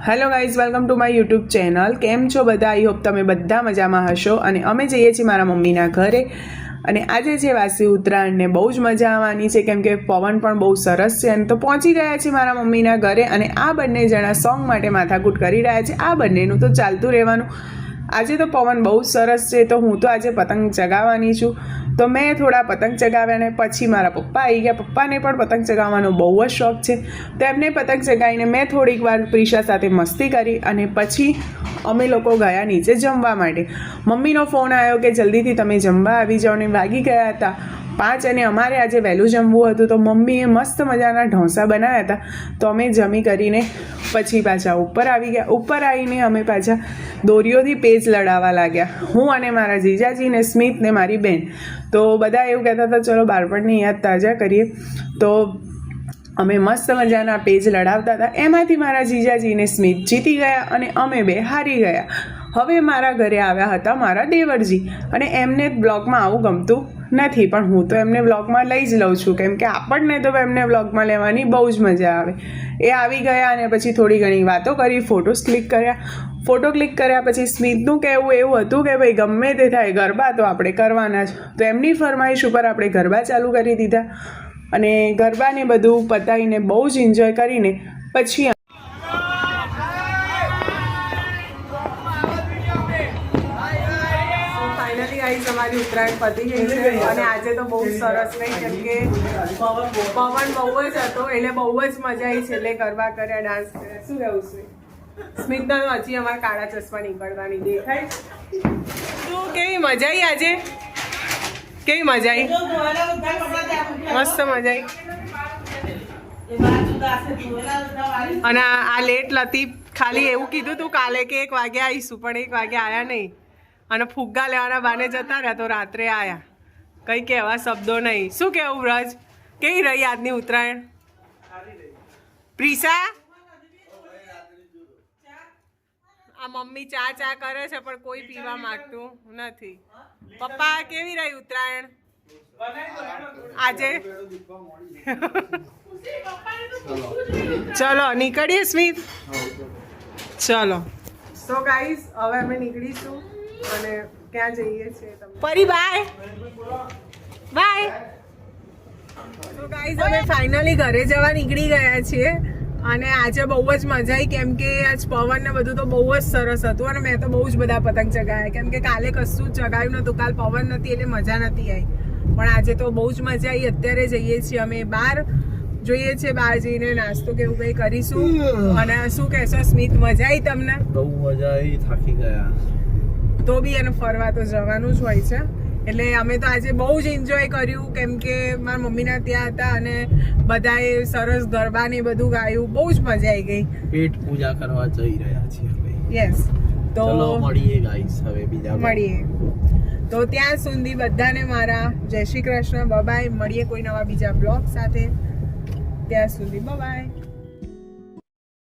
Hello guys, welcome to my YouTube channel. કેમ છો બધા? આઈ હોપ તમે બધા મજામાં હશો. અને અમે જઈએ છીએ મારા મમ્મીના ઘરે. અને આજે છે વાસી ઉત્તરાયણને બહુ જ મજા આવવાની છે, કેમ કે પવન પણ બહુ સરસ છે. અને તો પહોંચી ગયા છીએ મારા મમ્મીના ઘરે. અને આ બંને જણા સોંગ માટે માથાકૂટ કરી રહ્યા છે. આ બંનેનું તો ચાલતું રહેવાનું. આજે તો પવન બહુ સરસ છે, તો હું તો આજે પતંગ ચગાવવાની છું. તો મેં થોડા પતંગ ચગાવ્યા ને પછી મારા પપ્પા આવી ગયા. પપ્પાને પણ પતંગ ચગાવવાનો બહુ જ શોખ છે, તો એમને પતંગ ચગાવીને મેં થોડીક વાર પ્રિશા સાથે મસ્તી કરી. અને પછી અમે લોકો ગયા નીચે જમવા માટે. મમ્મીનો ફોન આવ્યો કે જલ્દીથી તમે જમવા આવી જાઓ, ને વાગી ગયા હતા 5. અને અમારે આજે વહેલું જમવું હતું, તો મમ્મીએ મસ્ત મજાના ઢોસા બનાવ્યા હતા. તો અમે જમી કરીને પછી પાછા ઉપર આવી ગયા. ઉપર આવીને અમે પાછા દોરીઓથી પેજ લડાવવા લાગ્યા, હું અને મારા જીજાજી ને સ્મિત ને મારી બેન. તો બધા એવું કહેતા હતા ચલો બાળપણની યાદ તાજા કરીએ. તો અમે મસ્ત મજાના પેજ લડાવતા હતા. એમાંથી મારા જીજાજી ને સ્મિત જીતી ગયા અને અમે બે હારી ગયા. હવે મારા ઘરે આવ્યા હતા મારા દેવરજી, અને એમને બ્લોગમાં આવું ગમતું નથી, પણ હું તો એમને વ્લોગમાં લઈ જ લઉં છું, કેમ કે આપણને તો એમને વ્લોગમાં લેવાની બહુ જ મજા આવે. એ આવી ગયા અને પછી થોડી ઘણી વાતો કરી, ફોટોસ ક્લિક કર્યા. ફોટો ક્લિક કર્યા પછી સ્મિતનું કહેવું એવું હતું કે ભાઈ ગમે તે થાય ગરબા તો આપણે કરવાના જ. તો એમની ફરમાઈશ ઉપર આપણે ગરબા ચાલુ કરી દીધા. અને ગરબાને બધું પતાવીને બહુ જ એન્જોય કરીને પછી અમારી ઉત્તરાયણ પતી ગઈ છે. અને આજે તો બહુ સરસ રહી, કેમ કે પવન બહુ જ હતો, એટલે બહુ જ મજા આવી. છેલ્લે ગરબા કર્યા, ડાન્સ કર્યા. શું રહેવું છે સ્મિતના? તો હજી અમારા કાળા ચશ્મા નીકળવાની દેખાય. શું કેવી મજા આવી આજે? કેવી મજા આવી? મસ્ત મજા આવી. અને આ લેટ લતીફ ખાલી એવું કીધું તું કાલે કે 1 વાગે આવીશું, પણ 1 વાગે આવ્યા નહીં. અને ફુગ્ગા લેવાના બાને જતા રહ્યા, તો રાત્રે આવ્યા. કંઈ કહેવા શબ્દો નહીં. શું કહેવું વ્રજ? કેવી રહી આજની ઉત્તરાયણ? પ્રિસા, આ મમ્મી ચા કરે છે પણ કોઈ પીવા માંગતું નથી. પપ્પા, કેવી રહી ઉત્તરાયણ આજે? ચલો નીકળીએ સ્મિત, ચલો. સો ગાઈઝ, હવે અમે નીકળીશું અને ક્યાં જઈએ છીએ પરી? Bye bye. તો ગાઈઝ, અમે ફાઇનલી ઘરે જવા નીકળી ગયા છીએ. અને આજે બહુ જ મજા આવી, કેમ કે આજ પવન ને બધું તો બહુ જ સરસ હતું. અને મેં તો બહુ જ બધા પતંગ ચગાવ્યા, કેમ કે કાલે કશું ચગાવ્યું નહોતું. કાલ પવન નથી એટલે મજા નથી આવી, પણ આજે તો બહુ જ મજા આવી. અત્યારે જઈએ છીએ અમે બહાર, જોઈએ છે બહાર જઈને નાસ્તો કે એવું કંઈ કરીશું. અને શું કહેશો સ્મિત, મજા આવી તમને? બહુ મજા આવી, થાકી ગયા. તો બી એને ફરવા તો જવાનું જ હોય છે. એટલે અમે તો આજે બહુ જ એન્જોય કર્યું, કેમ કે મારા મમ્મીના ત્યાં હતા અને બધાએ સરસ ગરબા ને બધું ગાયું. બહુ જ મજા આવી ગઈ. પેટ પૂજા કરવા જઈ રહ્યા છીએ હવે. યસ, તો ચલો મળીએ ગાઈસ, હવે બીજા મળીએ. તો ત્યાં સુધી બધાને મારા જય શ્રી કૃષ્ણ, બાય. મળીએ કોઈ નવા બીજા બ્લોગ સાથે. ત્યાં સુધી બાય.